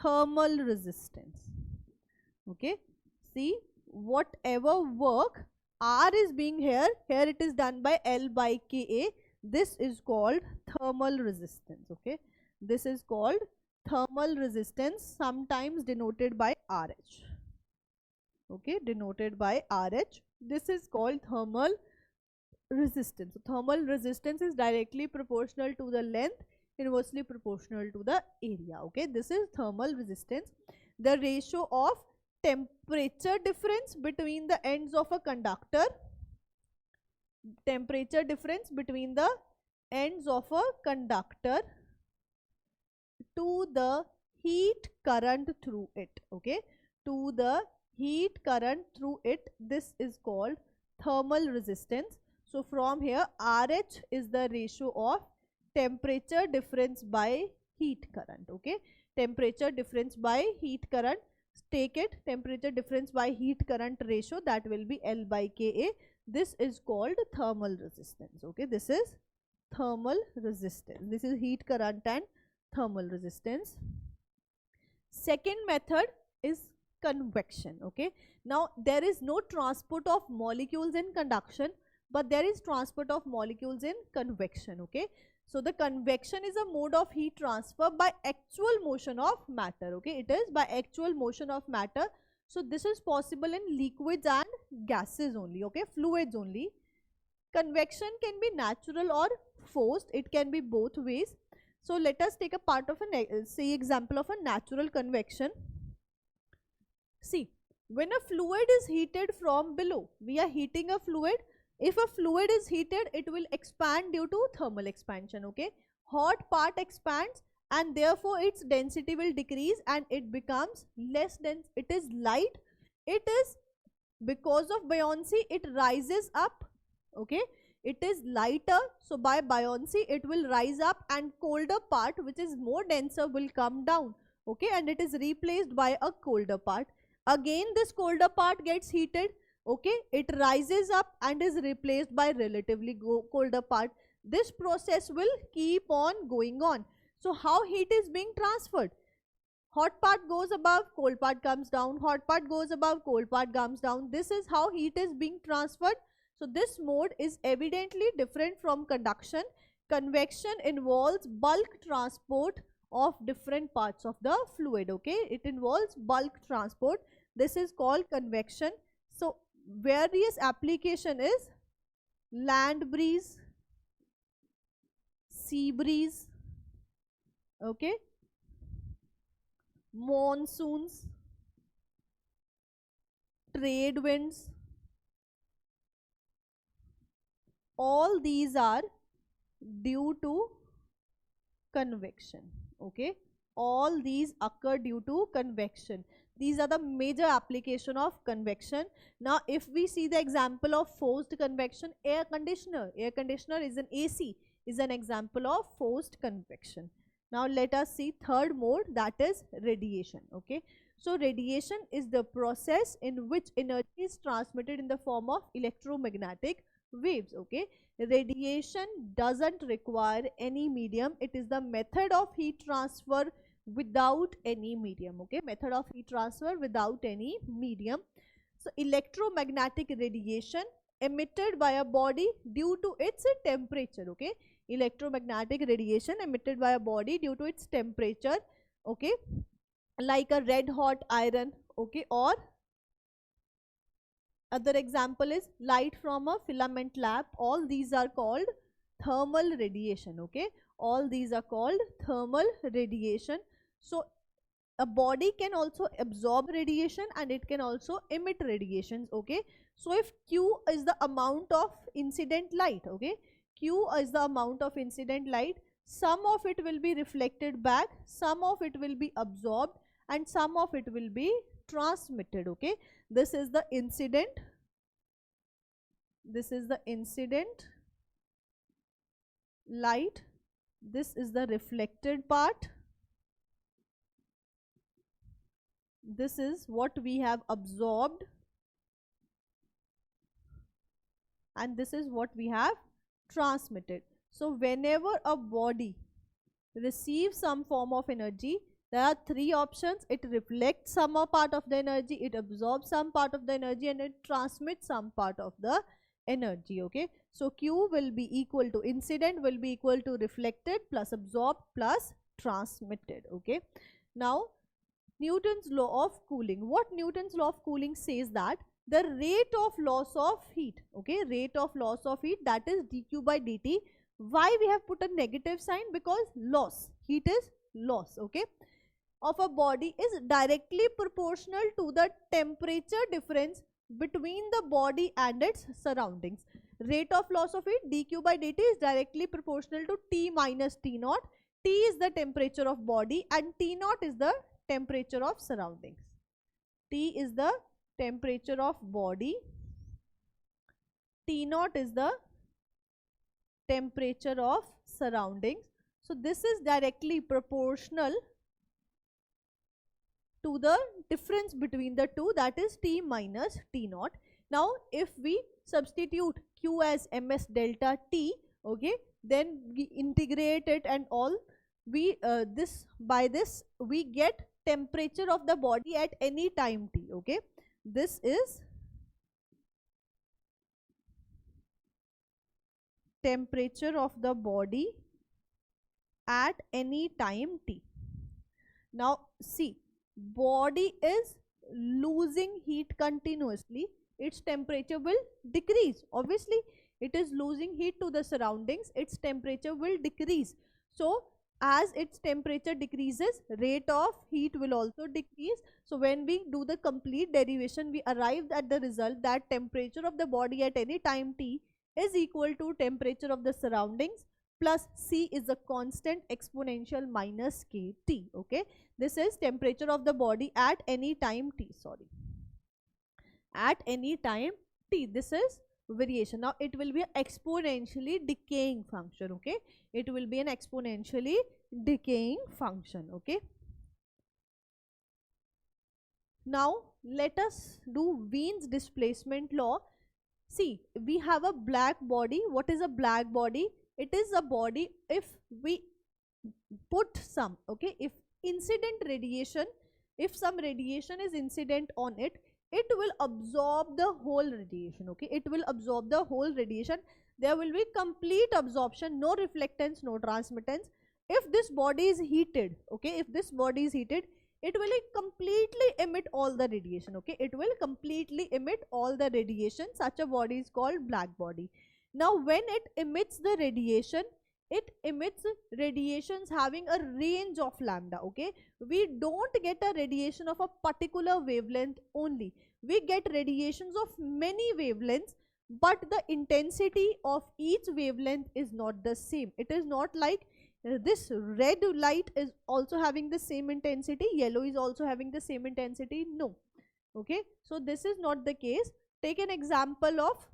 thermal resistance. Okay, see, whatever work R is being here it is done by L by Ka. This is called thermal resistance. Okay, this is called thermal resistance, sometimes denoted by RH. Okay, denoted by RH. This is called thermal resistance. So thermal resistance is directly proportional to the length, inversely proportional to the area. Okay, this is thermal resistance. The ratio of temperature difference between the ends of a conductor, temperature difference between the ends of a conductor to the heat current through it. Okay, to the heat current through it, this is called thermal resistance. So from here, RH is the ratio of temperature difference by heat current. Okay, temperature difference by heat current, take it, temperature difference by heat current ratio, that will be L by Ka. This is called thermal resistance. Okay, this is thermal resistance. This is heat current and thermal resistance. Second method is convection. Okay, now there is no transport of molecules in conduction, but there is transport of molecules in convection. Okay, so the convection is a mode of heat transfer by actual motion of matter. Okay, it is by actual motion of matter. So this is possible in liquids and gases only. Okay, fluids only. Convection can be natural or forced. It can be both ways. So let us take a part of a example of a natural convection. See, when a fluid is heated from below, we are heating a fluid. If a fluid is heated, it will expand due to thermal expansion. Okay, hot part expands and therefore its density will decrease and it becomes less dense. It is light. It is because of buoyancy, it rises up. Okay, it is lighter, so by buoyancy it will rise up and colder part which is more denser will come down. Okay, and it is replaced by a colder part. Again this colder part gets heated. Okay, it rises up and is replaced by relatively colder part. This process will keep on going on. So how heat is being transferred? Hot part goes above, cold part comes down. Hot part goes above, cold part comes down. This is how heat is being transferred. So this mode is evidently different from conduction. Convection involves bulk transport of different parts of the fluid. Okay, it involves bulk transport. This is called convection. So various application is land breeze, sea breeze. Okay, monsoons, trade winds, all these are due to convection. Okay, all these occur due to convection. These are the major application of convection. Now if we see the example of forced convection, air conditioner is an AC, is an example of forced convection. Now let us see third mode, that is radiation. Okay, so radiation is the process in which energy is transmitted in the form of electromagnetic waves. Okay, radiation doesn't require any medium, it is the method of heat transfer without any medium. Okay, method of heat transfer without any medium. So electromagnetic radiation emitted by a body due to its temperature. Okay, electromagnetic radiation emitted by a body due to its temperature. Okay, like a red hot iron. Okay, or other example is light from a filament lamp. All these are called thermal radiation. Okay, all these are called thermal radiation. So a body can also absorb radiation and it can also emit radiations. Okay, so if Q is the amount of incident light, okay, Q is the amount of incident light, some of it will be reflected back, some of it will be absorbed, and some of it will be transmitted. Okay, this is the incident, this is the incident light, this is the reflected part, this is what we have absorbed, and this is what we have transmitted. So whenever a body receives some form of energy, there are three options: it reflects some part of the energy, it absorbs some part of the energy, and it transmits some part of the energy. Okay, so Q will be equal to, incident will be equal to reflected plus absorbed plus transmitted. Okay, now Newton's law of cooling. What Newton's law of cooling says that the rate of loss of heat, okay, rate of loss of heat, that is dq by dt. Why we have put a negative sign? Because loss, heat is loss, okay, of a body is directly proportional to the temperature difference between the body and its surroundings. Rate of loss of heat dq by dt is directly proportional to T minus T naught. T is the temperature of body and T naught is the temperature of surroundings. T is the temperature of body, T naught is the temperature of surroundings. So this is directly proportional to the difference between the two, that is T minus T naught. Now if we substitute Q as ms delta T, okay, then we integrate it and all, we by this we get temperature of the body at any time t. Okay, this is temperature of the body at any time t. Now see, body is losing heat continuously, its temperature will decrease. Obviously it is losing heat to the surroundings, its temperature will decrease. So as its temperature decreases, rate of heat will also decrease. So when we do the complete derivation, we arrived at the result that temperature of the body at any time t is equal to temperature of the surroundings plus C is a constant exponential minus kT. Okay, this is temperature of the body at any time t, at any time t. This is variation. Now it will be an exponentially decaying function. Okay, it will be an exponentially decaying function. Okay, now let us do Wien's displacement law. See, we have a black body. What is a black body? It is a body, if we put some, okay, if incident radiation, if some radiation is incident on it, it will absorb the whole radiation. Okay, it will absorb the whole radiation. There will be complete absorption, no reflectance, no transmittance. If this body is heated, okay, if this body is heated, it will completely emit all the radiation. Okay, it will completely emit all the radiation. Such a body is called black body. Now when it emits the radiation, it emits radiations having a range of lambda. Okay, we don't get a radiation of a particular wavelength only, we get radiations of many wavelengths, but the intensity of each wavelength is not the same. It is not like this red light is also having the same intensity, yellow is also having the same intensity. No. Okay, so this is not the case. Take an example of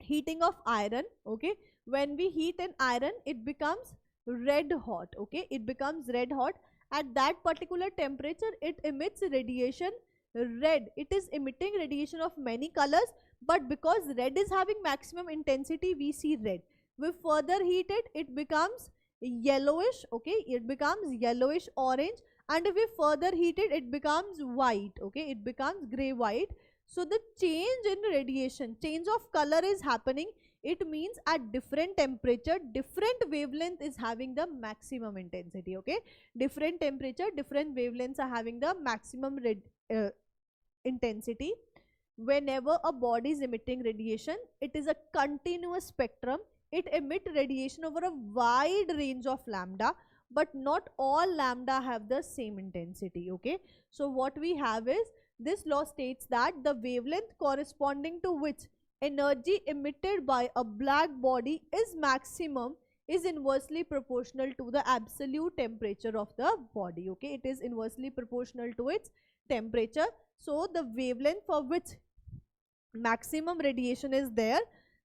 heating of iron. Okay, when we heat an iron, it becomes red hot. Okay, it becomes red hot. At that particular temperature, it emits radiation red. It is emitting radiation of many colors, but because red is having maximum intensity, we see red. We further heat it, it becomes yellowish. Okay, it becomes yellowish orange, and if we further heat it, it becomes white. Okay, it becomes gray white. So the change in radiation, change of color is happening. It means at different temperature, different wavelength is having the maximum intensity. Okay, different temperature, different wavelengths are having the maximum intensity. Whenever a body is emitting radiation, it is a continuous spectrum. It emits radiation over a wide range of lambda, but not all lambda have the same intensity. Okay, so what we have is, this law states that the wavelength corresponding to which energy emitted by a black body is maximum is inversely proportional to the absolute temperature of the body. Okay, it is inversely proportional to its temperature. So the wavelength for which maximum radiation is there,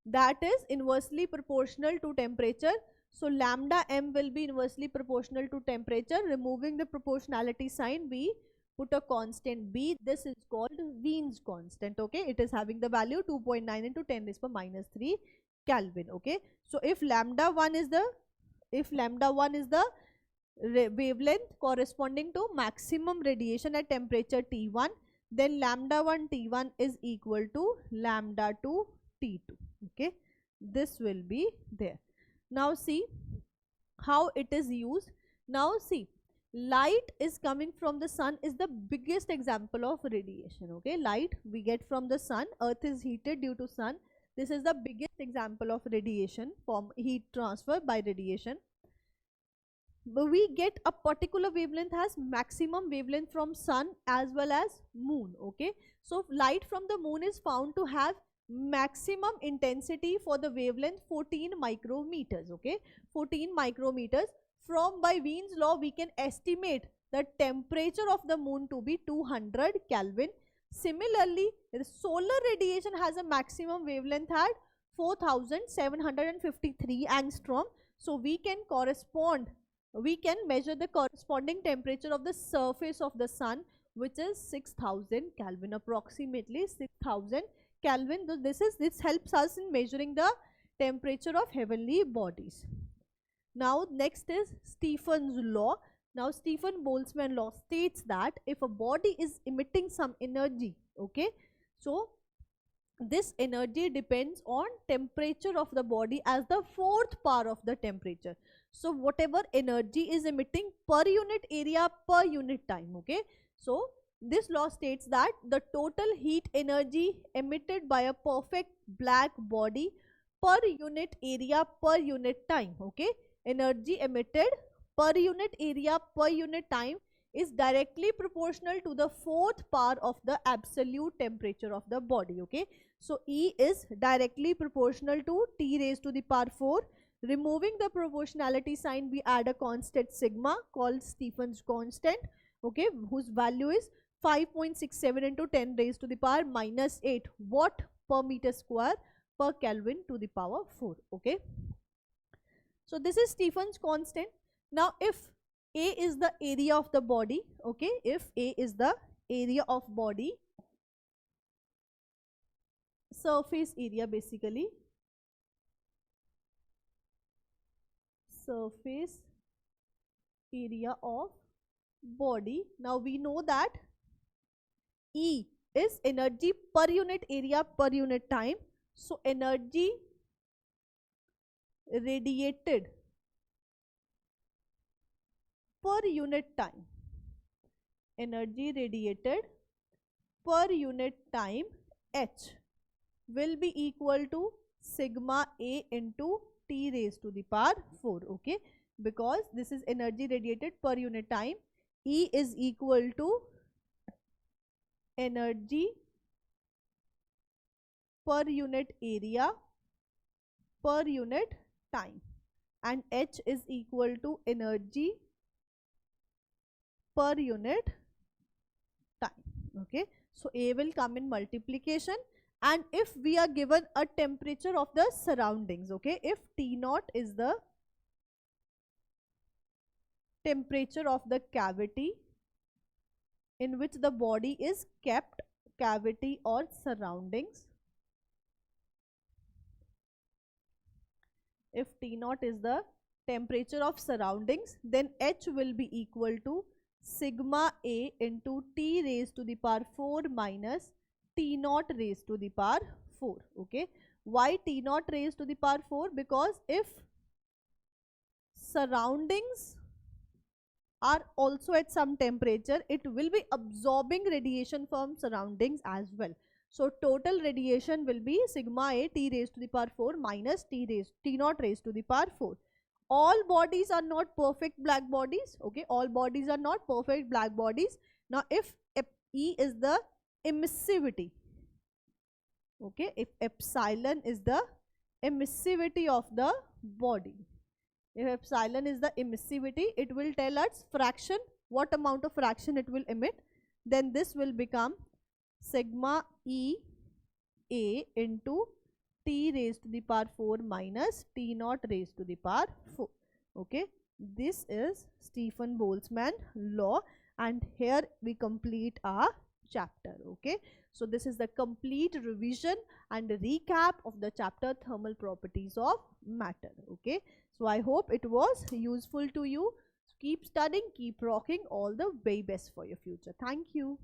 that is inversely proportional to temperature. So lambda m will be inversely proportional to temperature. Removing the proportionality sign, we put a constant b. This is called Wien's constant. Okay, it is having the value 2.9 into 10 raised power minus 3 Kelvin. Okay, so if lambda 1 is the wavelength corresponding to maximum radiation at temperature T1, then lambda 1 T1 is equal to lambda 2 T2. Okay, this will be there. Now see how it is used. Now see, light is coming from the sun is the biggest example of radiation. Okay, light we get from the sun. Earth is heated due to sun. This is the biggest example of radiation, from heat transfer by radiation. But we get a particular wavelength has maximum wavelength from sun as well as moon. Okay, so light from the moon is found to have maximum intensity for the wavelength 14 micrometers. Okay, 14 micrometers. From by Wien's law, we can estimate the temperature of the moon to be 200 Kelvin. Similarly, the solar radiation has a maximum wavelength at 4753 angstrom. So we can measure the corresponding temperature of the surface of the sun, which is 6000 Kelvin, approximately 6000 Kelvin. This helps us in measuring the temperature of heavenly bodies. Now next is Stephen's law. Now Stephen Boltzmann law states that if a body is emitting some energy, okay, so this energy depends on temperature of the body as the fourth power of the temperature. So whatever energy is emitting per unit area per unit time. Okay, so this law states that the total heat energy emitted by a perfect black body per unit area per unit time. Okay, energy emitted per unit area per unit time is directly proportional to the fourth power of the absolute temperature of the body. Okay, so E is directly proportional to T raised to the power 4. Removing the proportionality sign, we add a constant sigma called Stephen's constant. Okay, whose value is 5.67 into 10 raised to the power minus 8 watt per meter square per Kelvin to the power 4. Okay, so this is Stephen's constant. Now if A is the area of the body, okay, if A is the area of body, surface area, basically surface area of body. Now we know that E is energy per unit area per unit time. So energy radiated per unit time, energy radiated per unit time H will be equal to sigma A into T raised to the power 4. Okay, because this is energy radiated per unit time. E is equal to energy per unit area per unit time, and H is equal to energy per unit time. Okay, so A will come in multiplication, and if we are given a temperature of the surroundings, okay, if T naught is the temperature of the cavity in which the body is kept, cavity or surroundings, if T naught is the temperature of surroundings, then H will be equal to sigma A into T raised to the power 4 minus T naught raised to the power 4. Okay, why T naught raised to the power 4? Because if surroundings are also at some temperature, it will be absorbing radiation from surroundings as well. So total radiation will be sigma A T raised to the power 4 minus T naught raised to the power 4. All bodies are not perfect black bodies. Okay, all bodies are not perfect black bodies. Now if E is the emissivity, okay, if epsilon is the emissivity of the body, if epsilon is the emissivity, it will tell us fraction, what amount of fraction it will emit. Then this will become sigma E A into T raised to the power 4 minus T naught raised to the power 4. Okay, this is Stephen Boltzmann law, and here we complete our chapter. Okay, so this is the complete revision and recap of the chapter thermal properties of matter. Okay, so I hope it was useful to you. Keep studying, keep rocking. All the very best for your future. Thank you.